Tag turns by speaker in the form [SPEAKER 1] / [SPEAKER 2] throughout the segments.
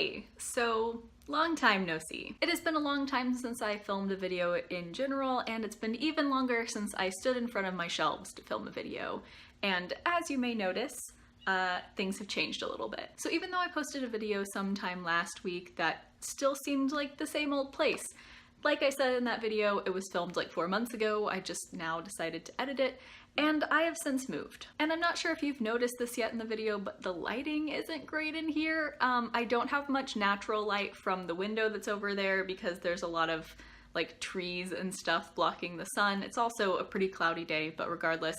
[SPEAKER 1] Hey, so long time no see. It has been a long time since I filmed a video in general, and it's been even longer since I stood in front of my shelves to film a video. And as you may notice, things have changed a little bit. So even though I posted a video sometime last week that still seemed like the same old place, like I said in that video, it was filmed like 4 months ago. I just now decided to edit it, and I have since moved. And I'm not sure if you've noticed this yet in the video, but the lighting isn't great in here. I don't have much natural light from the window that's over there because there's a lot of like trees and stuff blocking the sun. It's also a pretty cloudy day, but regardless.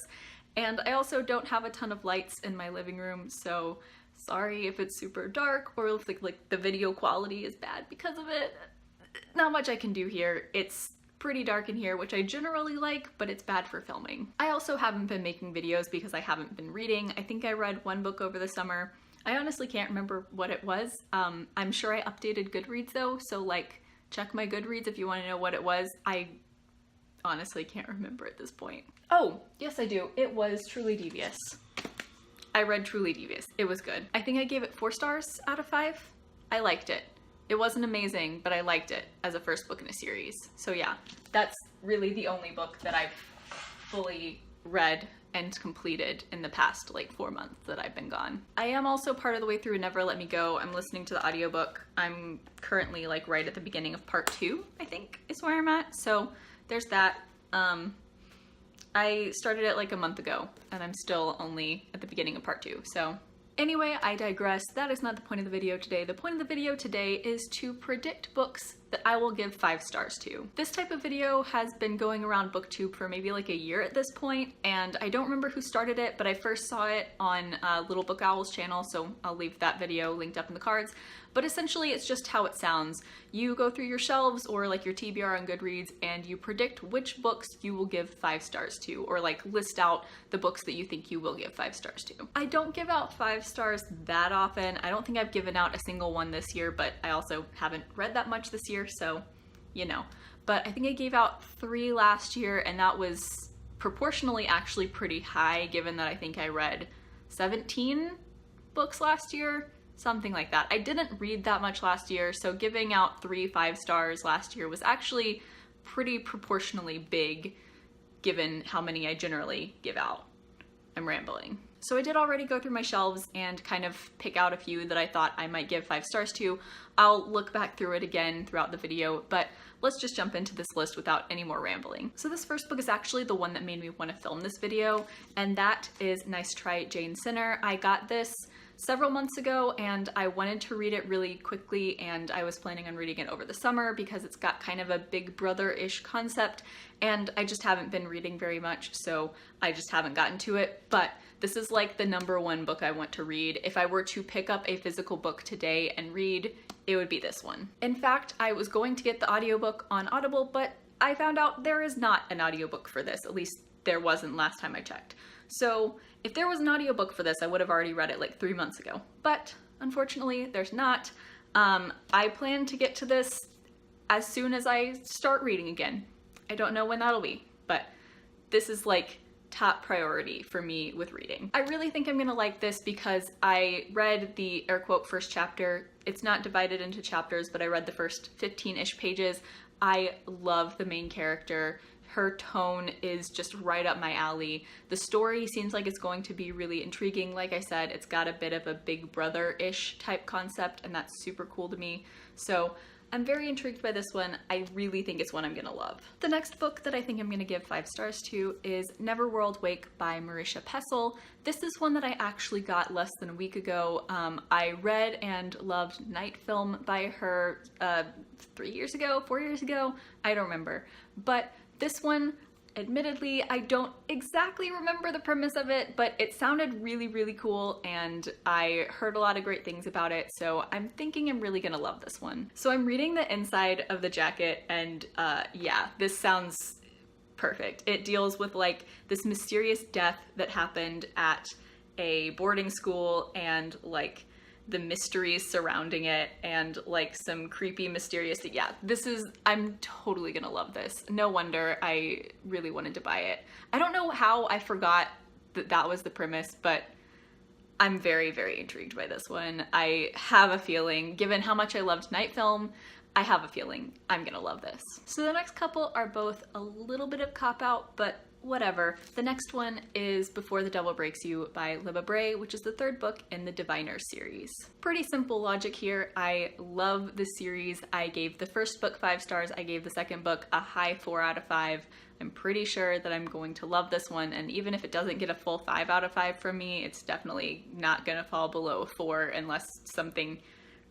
[SPEAKER 1] And I also don't have a ton of lights in my living room, so sorry if it's super dark or if like the video quality is bad because of it. Not much I can do here. It's pretty dark in here, which I generally like, but it's bad for filming. I also haven't been making videos because I haven't been reading. I think I read one book over the summer. I honestly can't remember what it was. I'm sure I updated Goodreads though, so like check my Goodreads if you want to know what it was. I honestly can't remember at this point. Oh, yes I do. It was Truly Devious. I read Truly Devious. It was good. I think I gave it 4 stars out of 5. I liked it. It wasn't amazing, but I liked it as a first book in a series. So yeah, that's really the only book that I've fully read and completed in the past like 4 months that I've been gone. I am also part of the way through Never Let Me Go. I'm listening to the audiobook. I'm currently like right at the beginning of part 2, I think is where I'm at. So there's that. I started it like a month ago and I'm still only at the beginning of part 2. So anyway, I digress. That is not the point of the video today. The point of the video today is to predict books that I will give 5 stars to. This type of video has been going around BookTube for maybe like a year at this point, and I don't remember who started it, but I first saw it on Little Book Owl's channel, so I'll leave that video linked up in the cards. But essentially it's just how it sounds. You go through your shelves or like your TBR on Goodreads and you predict which books you will give 5 stars to, or like list out the books that you think you will give 5 stars to. I don't give out 5 stars that often. I don't think I've given out a single one this year, but I also haven't read that much this year, so you know. But I think I gave out 3 last year, and that was proportionally actually pretty high given that I think I read 17 books last year. Something like that. I didn't read that much last year, so giving out 3 5 stars last year was actually pretty proportionally big given how many I generally give out. I'm rambling. So I did already go through my shelves and kind of pick out a few that I thought I might give 5 stars to. I'll look back through it again throughout the video, but let's just jump into this list without any more rambling. So this first book is actually the one that made me want to film this video, and that is Nice Try, Jane Sinner. I got this several months ago and I wanted to read it really quickly, and I was planning on reading it over the summer because it's got kind of a Big Brother-ish concept, and I just haven't been reading very much, so I just haven't gotten to it. But this is like the #1 book I want to read. If I were to pick up a physical book today and read, it would be this one. In fact, I was going to get the audiobook on Audible, but I found out there is not an audiobook for this. At least there wasn't last time I checked. So if there was an audiobook for this, I would have already read it like 3 months ago. But unfortunately, there's not. I plan to get to this as soon as I start reading again. I don't know when that'll be, but this is like top priority for me with reading. I really think I'm gonna like this because I read the air quote first chapter. It's not divided into chapters, but I read the first 15-ish pages. I love the main character. Her tone is just right up my alley. The story seems like it's going to be really intriguing. Like I said, it's got a bit of a Big Brother-ish type concept, and that's super cool to me. So I'm very intrigued by this one. I really think it's one I'm gonna love. The next book that I think I'm gonna give 5 stars to is Neverworld Wake by Marisha Pessl. This is one that I actually got less than a week ago. I read and loved Night Film by her 3 years ago, 4 years ago, I don't remember. But this one, admittedly, I don't exactly remember the premise of it, but it sounded really, really cool, and I heard a lot of great things about it, so I'm thinking I'm really gonna love this one. So I'm reading the inside of the jacket, and yeah, this sounds perfect. It deals with like this mysterious death that happened at a boarding school, and like the mysteries surrounding it, and like some creepy mysterious, yeah, this is, I'm totally gonna love this. No wonder I really wanted to buy it. I don't know how I forgot that that was the premise, but I'm very, very intrigued by this one. I have a feeling, given how much I loved Night Film, I have a feeling I'm gonna love this. So the next couple are both a little bit of cop-out, but whatever. The next one is Before the Devil Breaks You by Libba Bray, which is the third book in the Diviner series. Pretty simple logic here. I love this series. I gave the first book 5 stars. I gave the second book a high 4 out of 5. I'm pretty sure that I'm going to love this one, and even if it doesn't get a full 5 out of 5 from me, it's definitely not gonna fall below a 4 unless something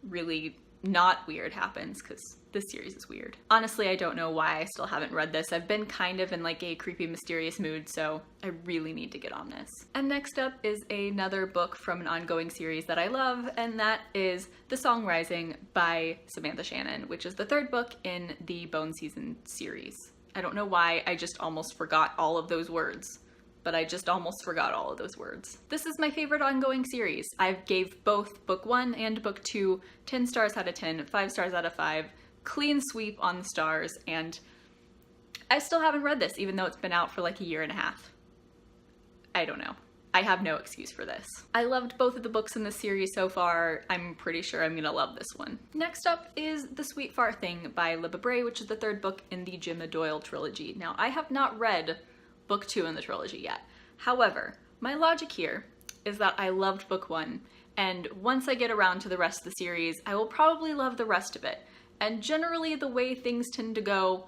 [SPEAKER 1] really not weird happens, because this series is weird. Honestly, I don't know why I still haven't read this. I've been kind of in like a creepy, mysterious mood, so I really need to get on this. And next up is another book from an ongoing series that I love, and that is The Song Rising by Samantha Shannon, which is the third book in the Bone Season series. I don't know why, I just almost forgot all of those words. But I just almost forgot all of those words. This is my favorite ongoing series. I gave both book 1 and book 2 10 stars out of 10, 5 stars out of 5, clean sweep on the stars, and I still haven't read this even though it's been out for like a year and a half. I don't know. I have no excuse for this. I loved both of the books in this series so far. I'm pretty sure I'm gonna love this one. Next up is The Sweet Far Thing by Libba Bray, which is the third book in the Jimma Doyle trilogy. Now, I have not read book 2 in the trilogy yet. However, my logic here is that I loved book 1, and once I get around to the rest of the series, I will probably love the rest of it. And generally, the way things tend to go,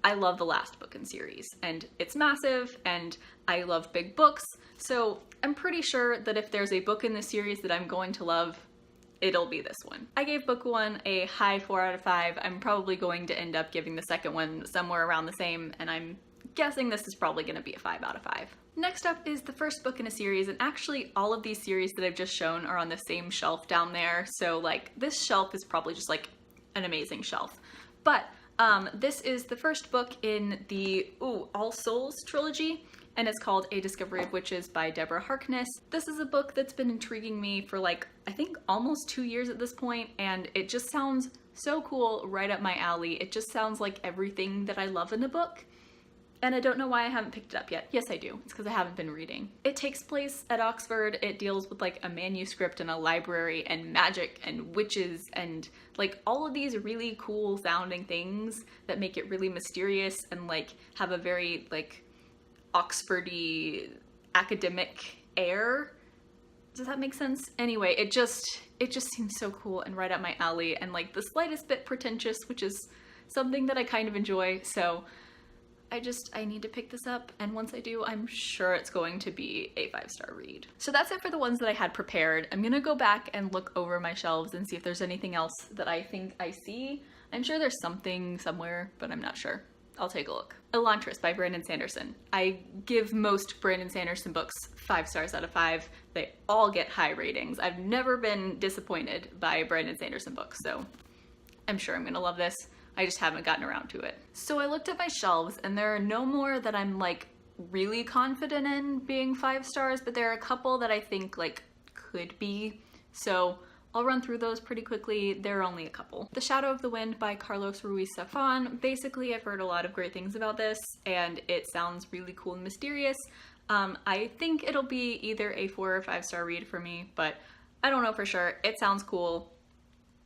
[SPEAKER 1] I love the last book in series, and it's massive, and I love big books, so I'm pretty sure that if there's a book in the series that I'm going to love, it'll be this one. I gave book 1 a high 4 out of 5. I'm probably going to end up giving the second one somewhere around the same, and I'm guessing this is probably going to be a 5 out of 5. Next up is the first book in a series, and actually all of these series that I've just shown are on the same shelf down there, so like this shelf is probably just like an amazing shelf. But this is the first book in the All Souls trilogy, and it's called A Discovery of Witches by Deborah Harkness. This is a book that's been intriguing me for like, I think almost 2 years at this point, and it just sounds so cool, right up my alley. It just sounds like everything that I love in a book. And I don't know why I haven't picked it up yet. Yes, I do. It's because I haven't been reading. It takes place at Oxford. It deals with like a manuscript and a library and magic and witches and like all of these really cool sounding things that make it really mysterious and like have a very like Oxford-y academic air. Does that make sense? Anyway, it just seems so cool and right up my alley and like the slightest bit pretentious, which is something that I kind of enjoy. So I need to pick this up, and once I do, I'm sure it's going to be a 5-star read. So that's it for the ones that I had prepared. I'm gonna go back and look over my shelves and see if there's anything else that I think I see. I'm sure there's something somewhere, but I'm not sure. I'll take a look. Elantris by Brandon Sanderson. I give most Brandon Sanderson books 5 stars out of 5. They all get high ratings. I've never been disappointed by Brandon Sanderson books, so I'm sure I'm gonna love this. I just haven't gotten around to it. So I looked at my shelves, and there are no more that I'm like really confident in being 5 stars, but there are a couple that I think like could be. So I'll run through those pretty quickly. There are only a couple. The Shadow of the Wind by Carlos Ruiz Zafón. Basically, I've heard a lot of great things about this, and it sounds really cool and mysterious. I think it'll be either a 4 or 5-star read for me, but I don't know for sure. It sounds cool.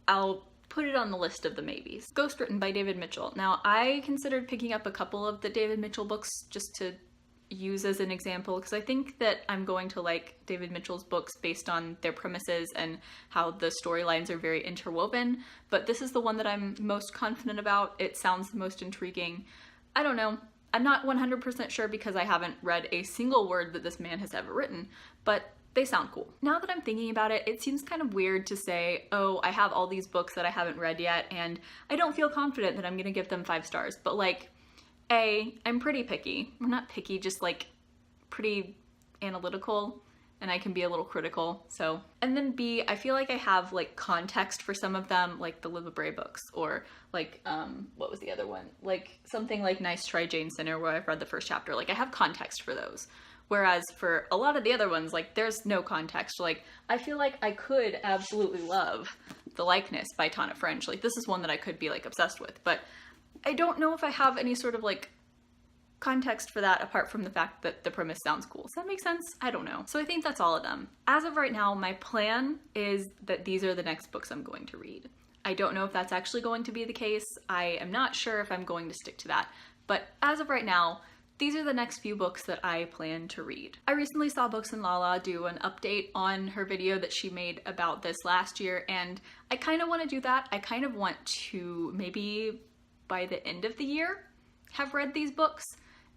[SPEAKER 1] I'll put it on the list of the maybes. Ghostwritten by David Mitchell. Now, I considered picking up a couple of the David Mitchell books just to use as an example, because I think that I'm going to like David Mitchell's books based on their premises and how the storylines are very interwoven, but this is the one that I'm most confident about. It sounds the most intriguing. I don't know. I'm not 100% sure because I haven't read a single word that this man has ever written, but they sound cool. Now that I'm thinking about it, it seems kind of weird to say, oh, I have all these books that I haven't read yet, and I don't feel confident that I'm gonna give them 5 stars. But like, A, I'm pretty picky. I'm not picky, just like pretty analytical, and I can be a little critical, so. And then B, I feel like I have like context for some of them, like the Libba Bray books, or like, what was the other one? Like something like Nice Try Jane Sinner, where I've read the first chapter. Like I have context for those. Whereas for a lot of the other ones, like there's no context. Like I feel like I could absolutely love The Likeness by Tana French. Like this is one that I could be like obsessed with, but I don't know if I have any sort of like context for that apart from the fact that the premise sounds cool. Does that make sense? I don't know. So I think that's all of them. As of right now, my plan is that these are the next books I'm going to read. I don't know if that's actually going to be the case. I am not sure if I'm going to stick to that. But as of right now, these are the next few books that I plan to read. I recently saw Books and Lala do an update on her video that she made about this last year, and I kind of want to do that. I kind of want to maybe by the end of the year have read these books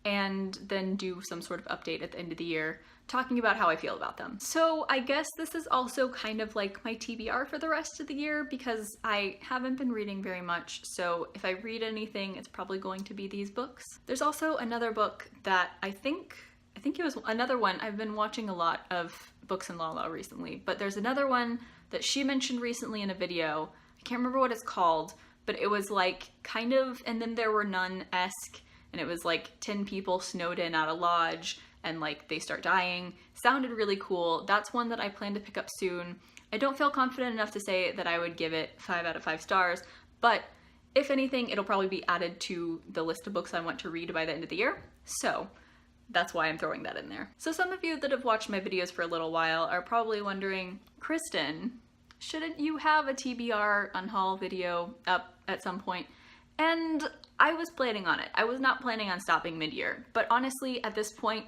[SPEAKER 1] and then do some sort of update at the end of the year talking about how I feel about them. So I guess this is also kind of like my TBR for the rest of the year because I haven't been reading very much, so if I read anything, it's probably going to be these books. There's also another book that I think it was another one. I've been watching a lot of Books and Lala recently, but there's another one that she mentioned recently in a video. I can't remember what it's called, but it was like kind of, and then there were Nun-esque, and it was like 10 people snowed in at a lodge and like they start dying. Sounded really cool. That's one that I plan to pick up soon. I don't feel confident enough to say that I would give it 5 out of 5 stars, but if anything, it'll probably be added to the list of books I want to read by the end of the year. So that's why I'm throwing that in there. So some of you that have watched my videos for a little while are probably wondering, Kristen, shouldn't you have a TBR unhaul video up at some point? And I was planning on it. I was not planning on stopping mid-year, but honestly, at this point,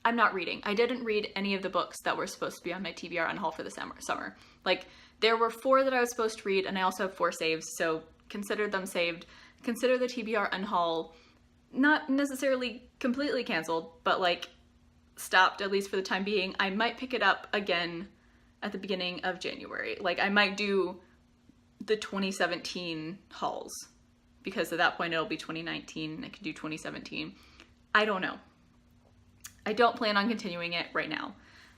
[SPEAKER 1] I'm not reading. I didn't read any of the books that were supposed to be on my TBR unhaul for the summer. Like, there were 4 that I was supposed to read, and I also have 4 saves, so consider them saved. Consider the TBR unhaul not necessarily completely canceled, but like stopped, at least for the time being. I might pick it up again at the beginning of January. Like, I might do the 2017 hauls, because at that point it'll be 2019, I could do 2017. I don't know. I don't plan on continuing it right now.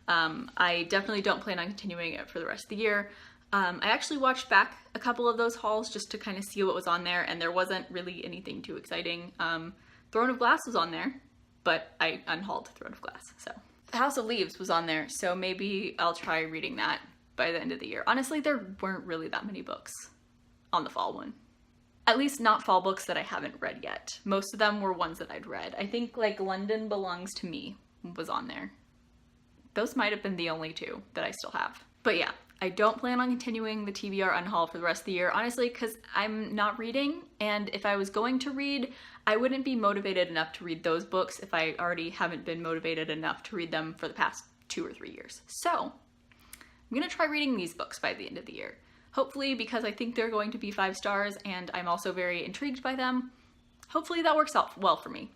[SPEAKER 1] I definitely don't plan on continuing it for the rest of the year. I actually watched back a couple of those hauls just to kind of see what was on there, and there wasn't really anything too exciting. Throne of Glass was on there, but I unhauled Throne of Glass, so. House of Leaves was on there, so maybe I'll try reading that by the end of the year. Honestly, there weren't really that many books on the fall one. At least not fall books that I haven't read yet. Most of them were ones that I'd read. I think like London Belongs to Me was on there. Those might have been the only 2 that I still have. But yeah, I don't plan on continuing the TBR unhaul for the rest of the year, honestly, because I'm not reading, and if I was going to read, I wouldn't be motivated enough to read those books if I already haven't been motivated enough to read them for the past 2 or 3 years. So I'm gonna try reading these books by the end of the year. Hopefully, because I think they're going to be 5 stars and I'm also very intrigued by them, hopefully that works out well for me.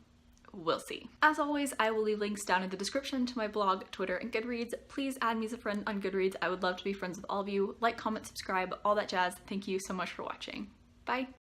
[SPEAKER 1] We'll see. As always, I will leave links down in the description to my blog, Twitter, and Goodreads. Please add me as a friend on Goodreads. I would love to be friends with all of you. Like, comment, subscribe, all that jazz. Thank you so much for watching. Bye.